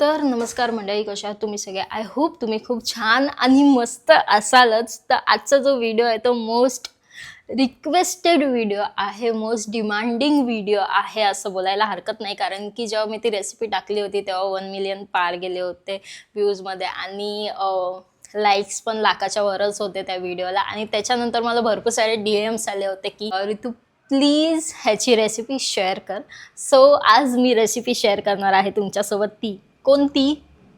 तर नमस्कार मंडळी, कशा आहात तुम्ही सगळे? आय होप तुम्ही खूप छान आणि मस्त असालच. तर आजचा जो व्हिडिओ आहे तो मोस्ट रिक्वेस्टेड व्हिडिओ आहे, मोस्ट डिमांडिंग व्हिडिओ आहे असं बोलायला हरकत नाही. कारण की जेव्हा मी ती रेसिपी टाकली होती तेव्हा 1 मिलियन पार गेले होते व्ह्यूजमध्ये आणि लाईक्स पण लाखाच्या वरच होते त्या व्हिडिओला. आणि त्याच्यानंतर मला भरपूर सारे DMs आले होते की ऋतू प्लीज ह्याची रेसिपी शेअर कर. सो आज मी रेसिपी शेअर करणार आहे तुमच्यासोबत. ती कोणती?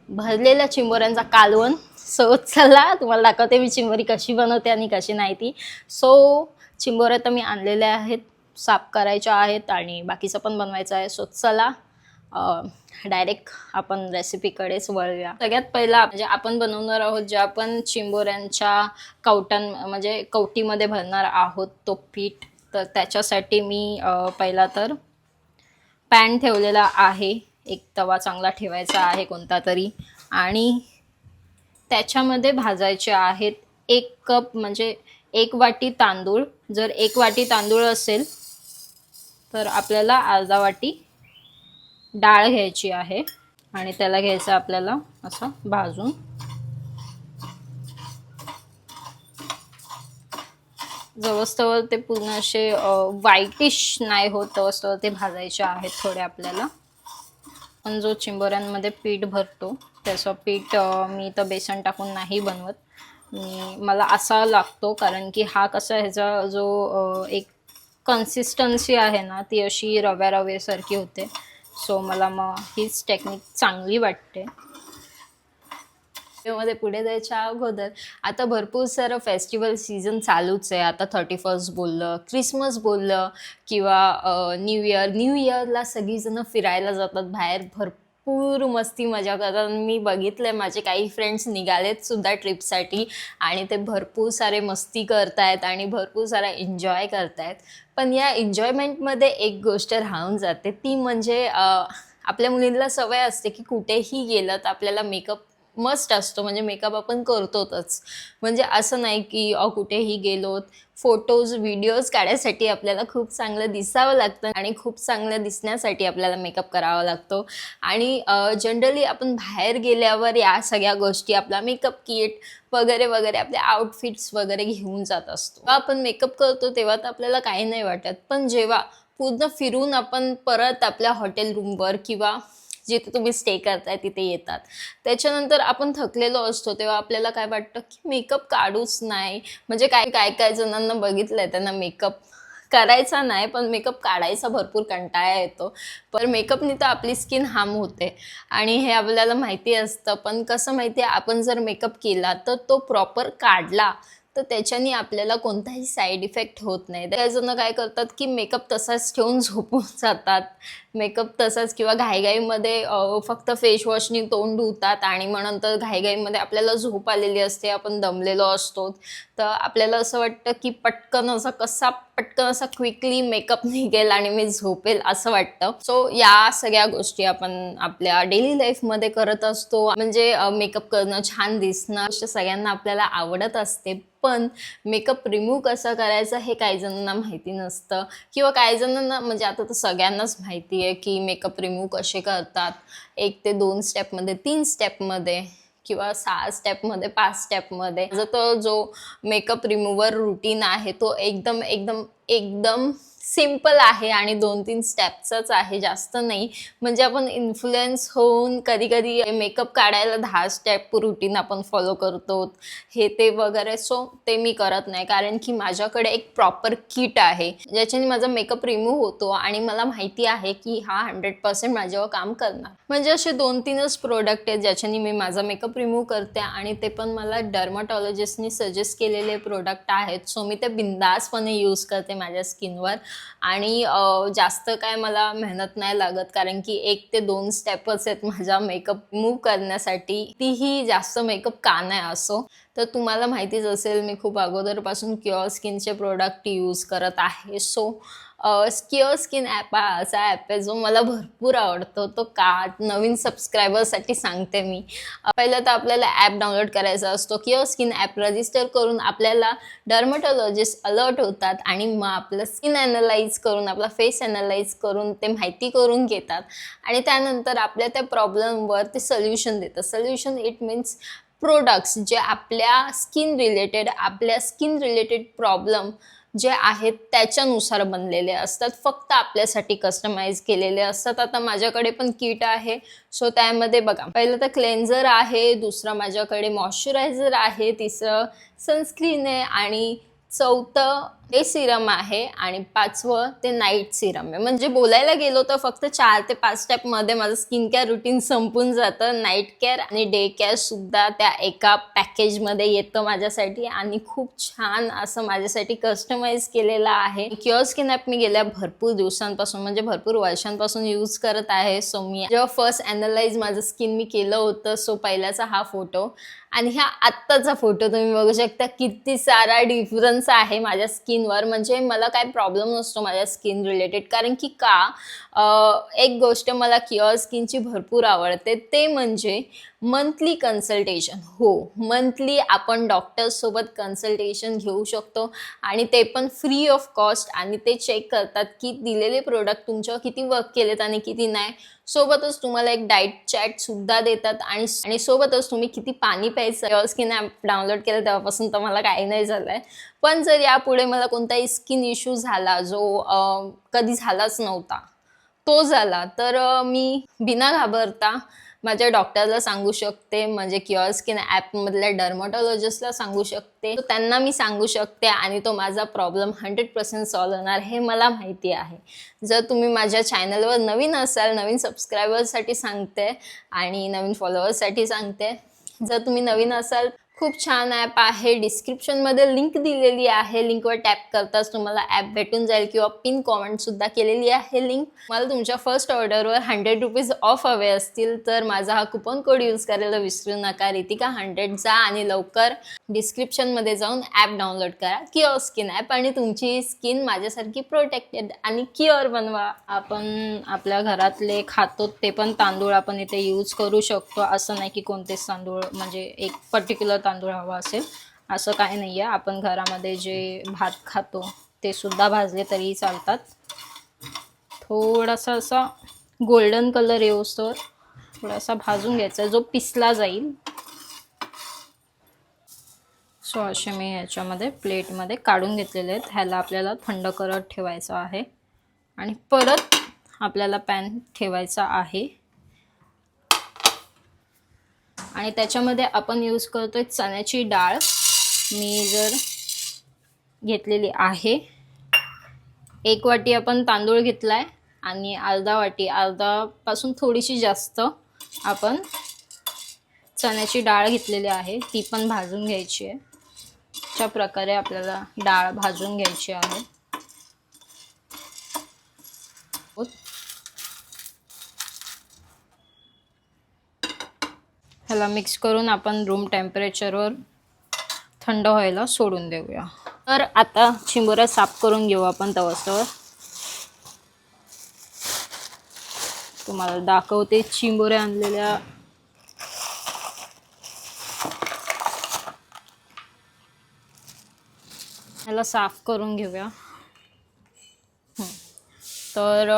भरलेल्या चिंबोऱ्यांचा कालवण. सो चला तुम्हाला दाखवते मी चिंबोरी कशी बनवते आणि कशी नाही ती. सो चिंबोऱ्या तर मी आणलेल्या आहेत, साफ करायच्या आहेत आणि बाकीचं पण बनवायचं आहे. सो चला डायरेक्ट आपण रेसिपीकडेच वळूया. सगळ्यात पहिला म्हणजे आपण बनवणार आहोत ज्या आपण चिंबोऱ्यांच्या म्हणजे कवटीमध्ये भरणार आहोत तो पीठ. तर त्याच्यासाठी मी पहिला तर पॅन ठेवलेला आहे. एक तवा चांगला ठेवायचा आहे कोणता तरी, आणि त्याच्यामध्ये भाजायचे आहेत 1 कप म्हणजे 1 वाटी तांदूळ. जर 1 वाटी तांदूळ असेल तर आपल्याला अर्धा वाटी डाळ घ्यायची आहे आणि त्याला घ्यायचं आपल्याला असं भाजून. जवळजवळ ते पूर्ण असे व्हाईटिश नाही होत तवस्तवर ते भाजायचे आहेत थोडे आपल्याला. पण जो चिंबोऱ्यांमध्ये पीठ भरतो त्याचं पीठ मी तर बेसन टाकून नाही बनवत. मला असा लागतो कारण की हा कसा ह्याचा जो एक कन्सिस्टन्सी आहे ना ती अशी रव्यासारखी होते. सो मला मग हीच टेक्निक चांगली वाटते. मध्ये पुढे जायच्या अगोदर आता भरपूर सारं फेस्टिवल सीझन चालूच आहे. आता 31st बोललं, क्रिसमस बोललं किंवा न्यू इयरला सगळीजणं फिरायला जातात बाहेर, भरपूर मस्ती मजा करतात. मी बघितलंय माझे काही फ्रेंड्स निघालेत सुद्धा ट्रिपसाठी आणि ते भरपूर सारे मस्ती करतायत आणि भरपूर सारा एन्जॉय करतायत. पण या एन्जॉयमेंटमध्ये एक गोष्ट राहून जाते, ती म्हणजे आपल्या मुलींना सवय असते की कुठेही गेलं तर आपल्याला मेकअप मस्ट असतो. म्हणजे मेकअप आपण करतोच. म्हणजे असं नाही की कुठेही गेलोत, फोटोज व्हिडिओज काढायसाठी आपल्याला खूप चांगलं दिसावं लागतं आणि खूप चांगलं दिसण्यासाठी आपल्याला मेकअप करावा लागतो. आणि जनरली आपण बाहेर गेल्यावर या सगळ्या गोष्टी, आपला मेकअप किट वगैरे वगैरे, आपले आउटफिट्स वगैरे घेऊन जात असतो. जेव्हा आपण मेकअप करतो तेव्हा तर आपल्याला काही नाही वाटत, पण जेव्हा पूर्ण फिरून आपण परत आपल्या हॉटेल रूमवर किंवा जिथे तुम्ही स्टे करताय तिथे येतात, त्याच्यानंतर आपण थकलेलो असतो, तेव्हा आपल्याला काय वाटतं की मेकअप काढूच नाही. म्हणजे काय जणांना बघितलंय त्यांना मेकअप करायचा नाही पण मेकअप काढायचा भरपूर कंटाळा येतो. पण मेकअपनी तर आपली स्किन हार्म होते आणि हे आपल्याला माहिती असतं. पण कसं माहिती आहे, आपण जर मेकअप केला तर तो प्रॉपर काढला तर त्याच्याने आपल्याला कोणताही साईड इफेक्ट होत नाही. काही जण काय करतात की मेकअप तसाच ठेवून झोपून जातात. मेकअप तसाच किंवा घाईघाईमध्ये फक्त फेस वॉशनी तोंड धुतात आणि मग नंतर घाईघाईमध्ये आपल्याला झोप आलेली असते, आपण दमलेलो असतो. तर आपल्याला असं वाटतं की पटकन असा क्विकली मेकअप निघेल आणि मी झोपेल असं वाटतं. सो या सगळ्या गोष्टी आपण आपल्या डेली लाईफमध्ये करत असतो. म्हणजे मेकअप करणं, छान दिसणं सगळ्यांना आपल्याला आवडत असते. पण मेकअप रिमूव्ह कसं करायचं हे काही जणांना माहिती नसतं किंवा काही जणांना म्हणजे आता तर सगळ्यांनाच माहिती आहे की मेकअप रिमूव्ह कसे करतात. 1 ते 2 स्टेपमध्ये, 3 स्टेपमध्ये किंवा 6 स्टेपमध्ये, 5 स्टेपमध्ये. माझा तो जो मेकअप रिमूव्हर रुटीन आहे तो एकदम एकदम एकदम सिम्पल आहे आणि 2-3 स्टेप्सच आहे, जास्त नाही. म्हणजे आपण इन्फ्लुएन्स होऊन कधी कधी मेकअप काढायला 10 स्टेप रुटीन आपण फॉलो करतो हे ते वगैरे. सो ते मी करत नाही कारण की माझ्याकडे एक प्रॉपर किट आहे ज्याच्याने माझा मेकअप रिमूव्ह होतो आणि मला माहिती आहे की हा 100% माझ्यावर काम करणार. म्हणजे असे 2-3च प्रोडक्ट आहेत ज्याच्याने मी माझा मेकअप रिमूव्ह करते आणि ते पण मला डर्माटॉलॉजिस्टनी सजेस्ट केलेले प्रोडक्ट आहेत. सो मी ते बिंदासपणे यूज करते माझ्या स्किनवर आणि जास्त काय मला मेहनत नाही लागत कारण की 1 ते 2 स्टेपच आहेत माझा मेकअप रिमूव्ह करण्यासाठी. तीही जास्त मेकअप का नाही असो. तर तुम्हाला माहितीच असेल मी खूप अगोदरपासून क्युअर स्किनचे प्रोडक्ट यूज करत आहे. सो क्युअर स्किन ॲप हा असा ॲप आहे जो मला भरपूर आवडतो. तो का नवीन सबस्क्रायबर्ससाठी सांगते मी. पहिलं तर आपल्याला ॲप डाउनलोड करायचा असतो. क्युअर स्किन ॲप रजिस्टर करून आपल्याला डर्मॅटॉलॉजिस्ट अलर्ट होतात आणि मग आपलं स्किन ॲनलाईज करून, आपला फेस ॲनलाईज करून ते माहिती करून घेतात आणि त्यानंतर आपल्या त्या प्रॉब्लेमवर ते सोल्युशन देतात. सोल्युशन इट मीन्स प्रोडक्ट्स जे आपल्या स्किन रिलेटेड प्रॉब्लेम जे आहेत त्याच्यानुसार बनलेले असतात. फक्त आपल्यासाठी कस्टमाइज केलेले असतात. आता माझ्याकडे पण किट आहे. सो त्यामध्ये बघा, पहिलं तर क्लेन्झर आहे, दुसरं माझ्याकडे मॉइश्चरायझर आहे, तिसरं सनस्क्रीन आहे आणि चौथं डे सिरम आहे आणि पाचवं ते नाईट सिरम आहे. म्हणजे बोलायला गेलो तर फक्त 4 ते 5 स्टेपमध्ये माझं स्किन केअर रुटीन संपून जातं. नाईट केअर आणि डे केअर सुद्धा त्या एका पॅकेजमध्ये येतं माझ्यासाठी आणि खूप छान असं माझ्यासाठी कस्टमाइज केलेलं आहे. क्युअर स्किन ॲप मी गेल्या भरपूर दिवसांपासून म्हणजे भरपूर वर्षांपासून यूज करत आहे. सो मी जेव्हा फर्स्ट ॲनलाईज माझं स्किन मी केलं होतं, सो पहिल्याचा हा फोटो आणि ह्या आत्ताचा फोटो तुम्ही बघू शकता. किती सारा डिफरन्स आहे माझ्या स्किनवर. म्हणजे मला काय प्रॉब्लेम नसतो माझ्या स्किन रिलेटेड. कारण की एक गोष्ट मला क्युअर स्किनची भरपूर आवडते, ते म्हणजे मंथली कन्सल्टेशन. हो, मंथली आपण डॉक्टर्ससोबत कन्सल्टेशन घेऊ शकतो आणि ते पण फ्री ऑफ कॉस्ट आणि ते चेक करतात की दिलेले प्रोडक्ट तुमच्यावर किती वर्क केलेत आणि किती नाही. सोबतच तुम्हाला एक डाएट चार्टसुद्धा देतात आणि सोबतच तुम्ही किती पाणी प्यायचं. क्युअर स्किन ॲप डाउनलोड केलं तेव्हापासून तर मला काही नाही झालं आहे. पण जर यापुढे मला कोणताही स्किन इश्यू झाला जो कधी झालाच नव्हता, तो झाला तर मी बिना घाबरता माझ्या डॉक्टरला सांगू शकते, म्हणजे क्युअर स्किन ॲपमधल्या डर्मॅटॉलॉजिस्टला सांगू शकते. तो त्यांना मी सांगू शकते आणि तो माझा प्रॉब्लेम 100% सॉल्व्ह होणार हे मला माहिती आहे. जर तुम्ही माझ्या चॅनलवर नवीन असाल, नवीन सबस्क्रायबर्ससाठी सांगते आणि नवीन फॉलोअर्ससाठी सांगते. जर तुम्ही नवीन असाल, खूप छान ॲप आहे. डिस्क्रिप्शनमध्ये लिंक दिलेली आहे. लिंकवर टॅप करताच तुम्हाला ॲप भेटून जाईल किंवा पिन कॉमेंटसुद्धा केलेली आहे लिंक. मला तुमच्या फर्स्ट ऑर्डरवर ₹100 ऑफ हवे असतील तर माझा हा कुपन कोड यूज करायला विसरू नका. रितिका100 जा आणि लवकर डिस्क्रिप्शनमध्ये जाऊन ॲप डाउनलोड करा, क्युअर स्किन ॲप, आणि तुमची स्किन माझ्यासारखी प्रोटेक्टेड आणि क्युअर बनवा. आपण आपल्या घरातले खातो ते पण तांदूळ आपण इथे यूज करू शकतो. असं नाही की कोणतेच तांदूळ म्हणजे एक पर्टिक्युलर तांदूळ हवा असेल असं काही नाही आहे. आपण घरामध्ये जे भात खातो ते सुद्धा भाजले तरी चालतात. थोडासा असा गोल्डन कलर येऊस्तोवर थोडासा भाजून घ्यायचा जो पिसला जाईल. सो असे मी ह्याच्यामध्ये प्लेटमध्ये काढून घेतलेले आहेत. ह्याला आपल्याला थंड करत ठेवायचं आहे आणि परत आपल्याला पॅन ठेवायचा आहे आणि त्याच्यामध्ये आपण यूज करतोय चण्याची डाळ. मी जर घेतलेली आहे, 1 वाटी आपण तांदूळ घेतलाय आणि अर्धापासून थोडीशी जास्त आपण चण्याची डाळ घेतलेली आहे. ती पण भाजून घ्यायची आहे. अशा प्रकारे आपल्याला डाळ भाजून घ्यायची आहे. ह्याला मिक्स करून आपण रूम टेम्परेचरवर थंड व्हायला सोडून देऊया. तर आता चिंबोऱ्या साफ करून घेऊ आपण तवसवर. तुम्हाला दाखवते चिंबोऱ्या आणलेल्या. ह्याला साफ करून घेऊया. तर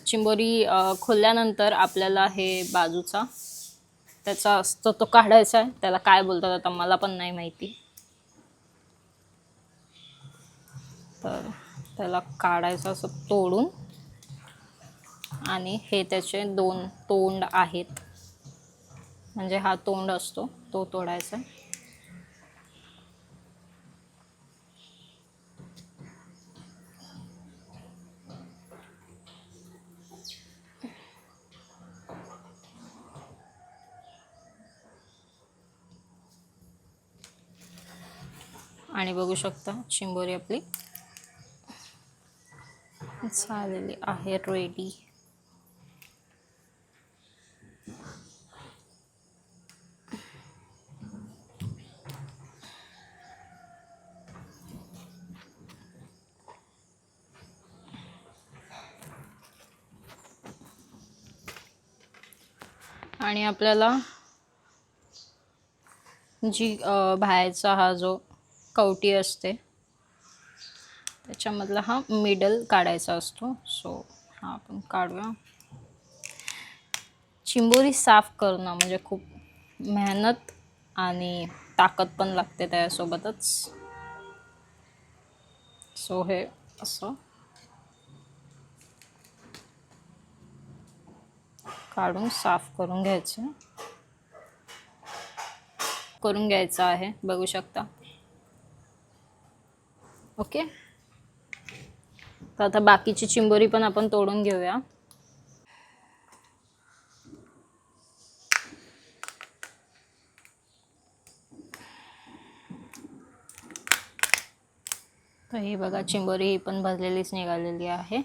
चिंबोरी खोलल्यानंतर आपल्याला हे बाजूचा त्याचा असतो तो काढायचा आहे. त्याला काय बोलतात आता मला पण नाही माहिती. तर त्याला काढायचं असं तोडून आणि हे त्याचे 2 तोंड आहेत, म्हणजे हा तोंड असतो तो तोडायचा. आणि बघू शकता चिंबोरी आपली झालेली आहे रेडी. आणि आपल्याला जी बाहेरचा हा जो कवटी असते त्याच्यामधला हा मिडल काढायचा असतो. सो हा आपण काढूया. चिंबोरी साफ करणं म्हणजे खूप मेहनत आणि ताकद पण लागते त्यासोबतच. सो हे असं काढून साफ करून घ्यायचं आहे. बघू शकता. ओके. तर आता बाकीची चिंबोरी पण आपण तोडून घेऊया. तर ही बघा चिंबोरी ही पण भरलेलीच निघालेली आहे.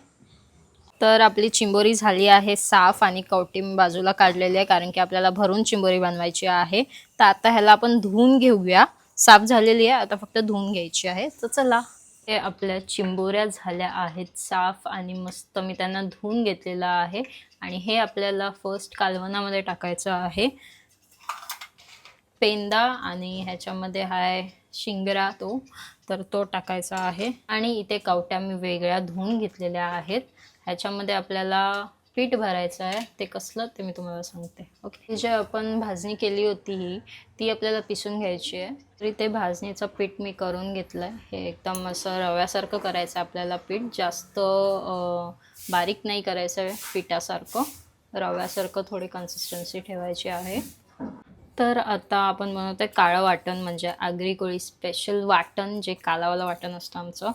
तर आपली चिंबोरी झाली आहे साफ आणि कवटी बाजूला काढलेली आहे कारण की आपल्याला भरून चिंबोरी बनवायची आहे. तर आता ह्याला आपण धुवून घेऊया. साफ झालेली आहे, आता फक्त धुवून घ्यायची आहे. तर चला. हे आपल्या चिंबोऱ्या झाल्या आहेत साफ आणि मस्त मी त्यांना धुवून घेतलेलं आहे. आणि हे आपल्याला फर्स्ट कालवणामध्ये टाकायचं आहे. पेंदा आणि ह्याच्यामध्ये हाय शिंगरा तर तो टाकायचा आहे. आणि इथे कवट्या मी वेगळ्या धुवून घेतलेल्या आहेत. ह्याच्यामध्ये आपल्याला पीठ भरायचं आहे. ते कसलं ते मी तुम्हाला सांगते. ओके. जे आपण भाजणी केली होती ती आपल्याला पिसून घ्यायची आहे. तरी ते भाजणीचं पीठ मी करून घेतलं आहे. हे एकदम असं रव्यासारखं करायचं आपल्याला पीठ. जास्त बारीक नाही करायचं आहे पिठासारखं. रव्यासारखं थोडी कन्सिस्टन्सी ठेवायची आहे. तर आता आपण बनवतोय काळं वाटण म्हणजे आगरी कोळी स्पेशल वाटण जे कालावाला वाटण असतं आमचं.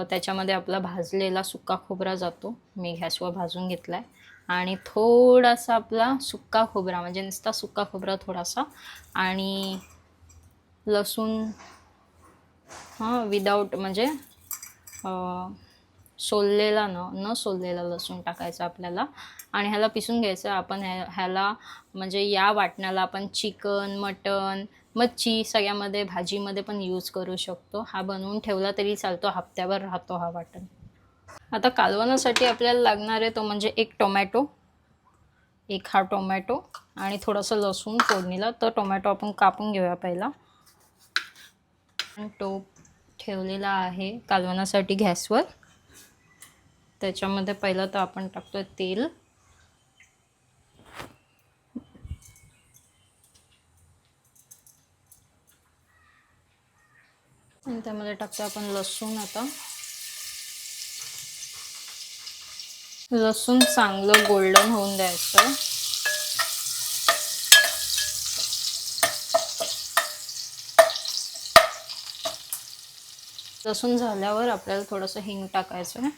त्याच्यामध्ये आपला भाजलेला सुका खोबरा जातो. मी गॅसवर भाजून घेतला आहे. आणि थोडासा आपला सुका खोबरा म्हणजे नुसता सुका खोबरा थोडासा आणि लसूण विदाऊट म्हणजे सोललेला न सोललेला लसूण टाकायचा आपल्याला. आणि ह्याला पिसून घ्यायचं. आपण ह्याला म्हणजे या वाटणाला आपण चिकन, मटन, मच्छी सगळ्यामध्ये भाजीमध्ये पण यूज करू शकतो. हा बनवून ठेवला तरी चालतो. हप्त्याभर राहतो हा वाटण. आता कालवणासाठी आपल्याला लागणार आहे तो म्हणजे एक टोमॅटो. हा टोमॅटो आणि थोडंसं लसूण फोडणीला. तर टोमॅटो आपण कापून घेऊया पहिला. तो ठेवलेला आहे कालवणासाठी गॅसवर. त्याच्यामध्ये पहिलं तर आपण टाकतोय तेल. आणि त्यामध्ये टाकतो आपण लसूण. आता लसूण चांगलं गोल्डन होऊन द्यायचं. लसूण झाल्यावर आपल्याला थोडंसं हिंग टाकायचं आहे.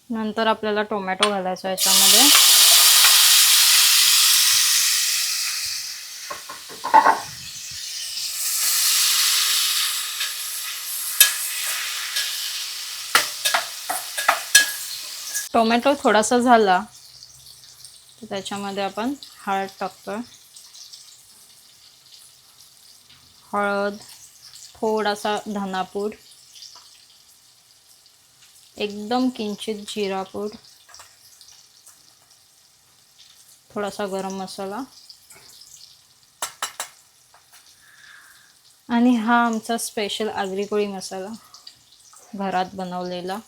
नंतर आपल्याला टोमॅटो घालायचा याच्यामध्ये. टोमॅटो थोडासा झाला तर त्याच्यामध्ये आपण हळद टाकतोय. हळद, थोडासा धनापूड, एकदम किंचित जिरापूड, थोडासा गरम मसाला आणि हा आमचा स्पेशल आगरी कोळी मसाला घरात बनवलेला.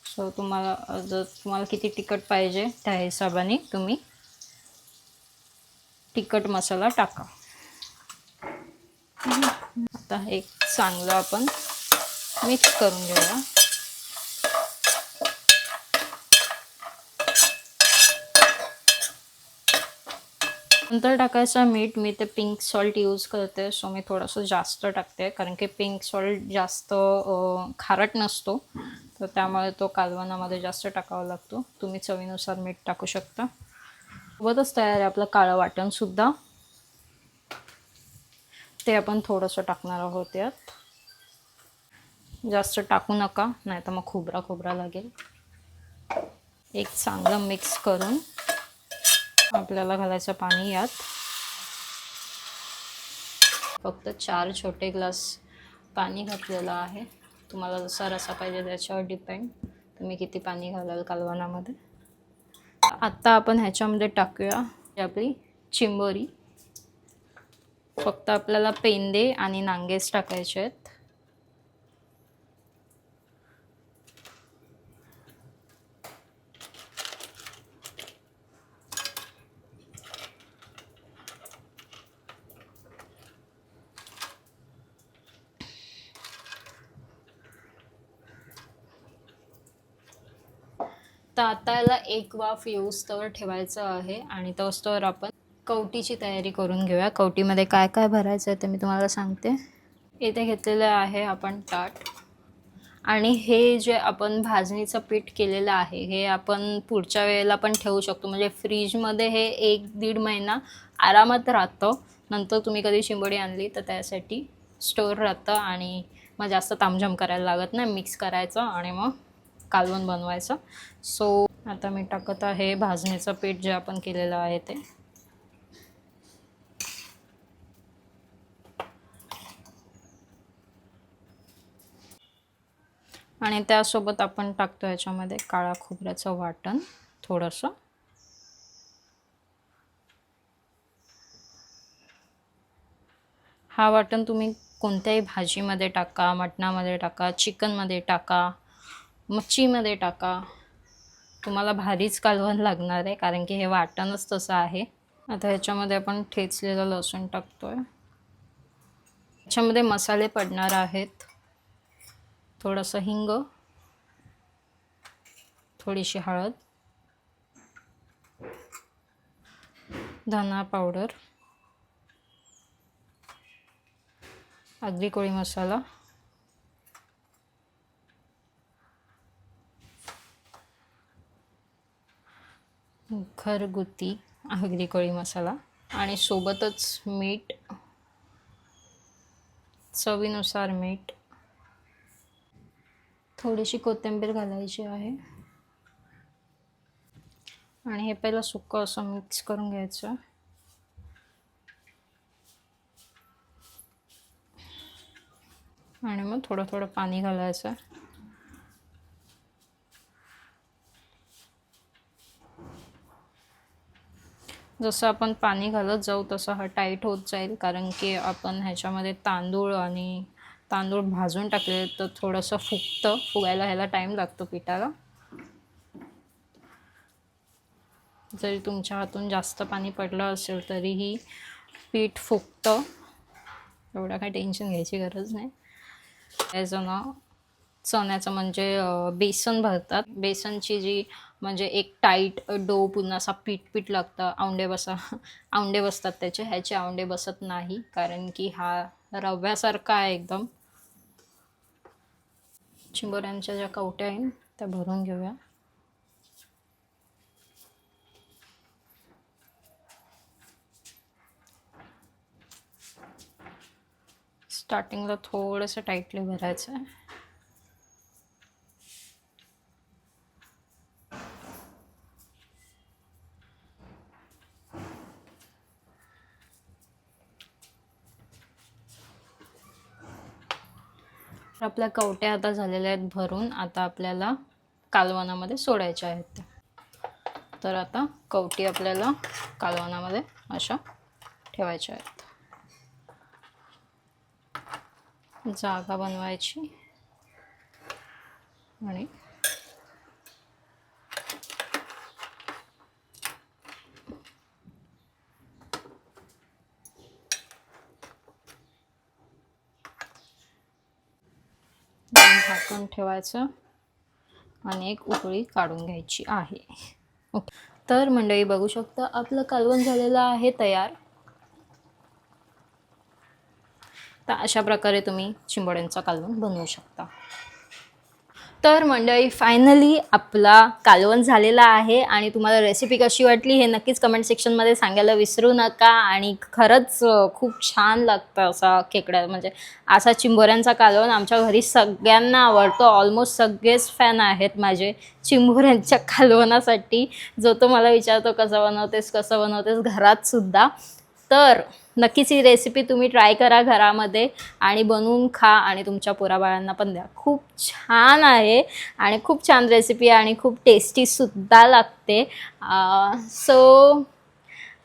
सो तुम्हाला किती तिखट पाहिजे त्या हिशोबाने तुम्ही तिखट मसाला टाका. आता एक चांगलं आपण मिक्स करून घेऊया. नंतर टाकायचं मीठ. मी ते पिंक सॉल्ट यूज करते. सो मी थोडंसं जास्त टाकते कारण की पिंक सॉल्ट जास्त खारट नसतो. तर त्यामुळे तो कालवणामध्ये जास्त टाकावा लागतो. तुम्ही चवीनुसार मीठ टाकू शकता. सोबतच तयार आहे आपलं काळं वाटणसुद्धा. ते आपण थोडंसं टाकणार आहोत यात. जास्त टाकू नका नाही तर मग खोबरा लागेल. एक चांगलं मिक्स करून आपल्याला घालायचं पाणी यात. फक्त 4 छोटे ग्लास पाणी घातलेलं आहे. तुम्हाला जसा रसा पाहिजे त्याच्यावर डिपेंड तुम्ही किती पाणी घालाल कालवणामध्ये. आता आपण ह्याच्यामध्ये टाकूया आपली चिंबोरी. फक्त आपल्याला पेंदे आणि नांगेच टाकायचे आहेत. तर आता याला एक वाफ येऊस्तवर ठेवायचं आहे आणि तोस्तवर आपण कवटीची तयारी करून घेऊया. कवटीमध्ये काय काय भरायचं आहे ते मी तुम्हाला सांगते. इथे घेतलेलं आहे आपण ताट आणि हे जे आपण भाजणीचं पीठ केलेलं आहे हे आपण पुढच्या वेळेला पण ठेवू शकतो. म्हणजे फ्रीजमध्ये हे 1-1.5 महिना आरामात राहतं. नंतर तुम्ही कधी चिंबोरी आणली तर त्यासाठी स्टोअर राहतं आणि मग जास्त तामझाम करायला लागत नाही. मिक्स करायचं आणि मग कालवण बनवायचं. सो आता मी टाकत आहे भाजणीचं पीठ जे आपण केलेलं आहे ते. आणि त्यासोबत आपण टाकतो याच्यामध्ये काळा खोबऱ्याचं वाटण थोडंसं. हा वाटण तुम्ही कोणत्याही भाजीमध्ये टाका, मटणामध्ये टाका, चिकनमध्ये टाका, मच्छीमध्ये टाका. तुम्हाला भारीच कालवण लागणार आहे कारण की हे वाटणच तसं आहे. आता ह्याच्यामध्ये आपण ठेचलेलं लसूण टाकतोय. ह्याच्यामध्ये मसाले पडणार आहेत. थोडंसं हिंग, थोडीशी हळद, धना पावडर, आगरी कोळी मसाला, घरगुती आगरी कोळी मसाला आणि सोबतच मीठ, चवीनुसार मीठ, थोडीशी कोथिंबीर घालायची आहे आणि हे पहिलं सुक्कं असं मिक्स करून घ्यायचं. आणि मग थोडं थोडं पाणी घालायचं. जसं आपण पाणी घालत जाऊ तसं हा टाईट होत जाईल कारण की आपण ह्याच्यामध्ये तांदूळ भाजून टाकले तर थोडंसं फुगायला ह्याला टाईम लागतो पिठाला. जरी तुमच्या हातून जास्त पाणी पडलं असेल तरीही पीठ फुगतं. एवढं काही टेन्शन घ्यायची गरज नाही. त्याजणं चण्याचं म्हणजे बेसन भरतात. बेसनची जी म्हणजे एक टाईट डो पुन्हा असा पीठ लागतं. औंडे बसतात त्याचे. ह्याचे औंडे बसत नाही कारण की हा रव्यासारखा आहे एकदम. चिंबोऱ्यांच्या ज्या कवट्या आहेत त्या भरून घेऊया. स्टार्टिंगला थोडंसं टाईटली भरायचं आहे. आपल्या कवट्या आता झालेल्या आहेत भरून. आता आपल्याला कालवणामध्ये सोडायच्या आहेत. तर आता कवटी आपल्याला कालवणामध्ये अशा ठेवायच्या आहेत. जागा बनवायची आणि झाकण ठेवायचं आणि एक उकळी काढून घ्यायची आहे. ओके. तर मंडळी बघू शकता आपलं कालवण झालेलं आहे तयार. तर अशा प्रकारे तुम्ही चिंबोऱ्यांचा कालवण बनवू शकता. तर मंडळी फायनली आपला कालवण झालेला आहे आणि तुम्हाला रेसिपी कशी वाटली हे नक्कीच कमेंट सेक्शनमध्ये सांगायला विसरू नका. आणि खरंच खूप छान लागतं असा खेकडा म्हणजे असा चिंबोऱ्यांचा कालवण. आमच्या घरी सगळ्यांना आवडतो. ऑलमोस्ट सगळेच फॅन आहेत माझे चिंबोऱ्यांच्या कालवणासाठी. जो तो मला विचारतो कसं बनवतेस घरात सुद्धा. तर नक्कीच ही रेसिपी तुम्ही ट्राय करा घरामध्ये आणि बनवून खा आणि तुमच्या पोराबाळांना पण द्या. खूप छान आहे आणि खूप छान रेसिपी आणि खूप टेस्टीसुद्धा लागते. सो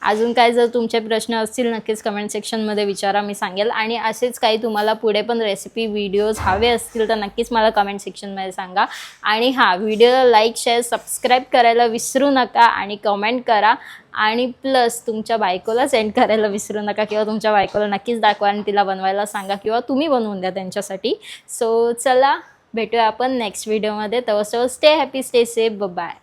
अजून काय जर तुमचे प्रश्न असतील नक्कीच कमेंट सेक्शनमध्ये विचारा, मी सांगेल. आणि असेच काही तुम्हाला पुढे पण रेसिपी व्हिडिओज हवे असतील तर नक्कीच मला कमेंट सेक्शनमध्ये सांगा. आणि हां, व्हिडिओला लाईक शेअर सबस्क्राईब करायला विसरू नका आणि कमेंट करा. आणि प्लस तुमच्या बायकोला सेंड करायला विसरू नका किंवा तुमच्या बायकोला नक्कीच दाखवा आणि तिला बनवायला सांगा किंवा तुम्ही बनवून द्या त्यांच्यासाठी. सो चला भेटूया आपण नेक्स्ट व्हिडिओमध्ये. तवसं stay happy, stay safe, bye.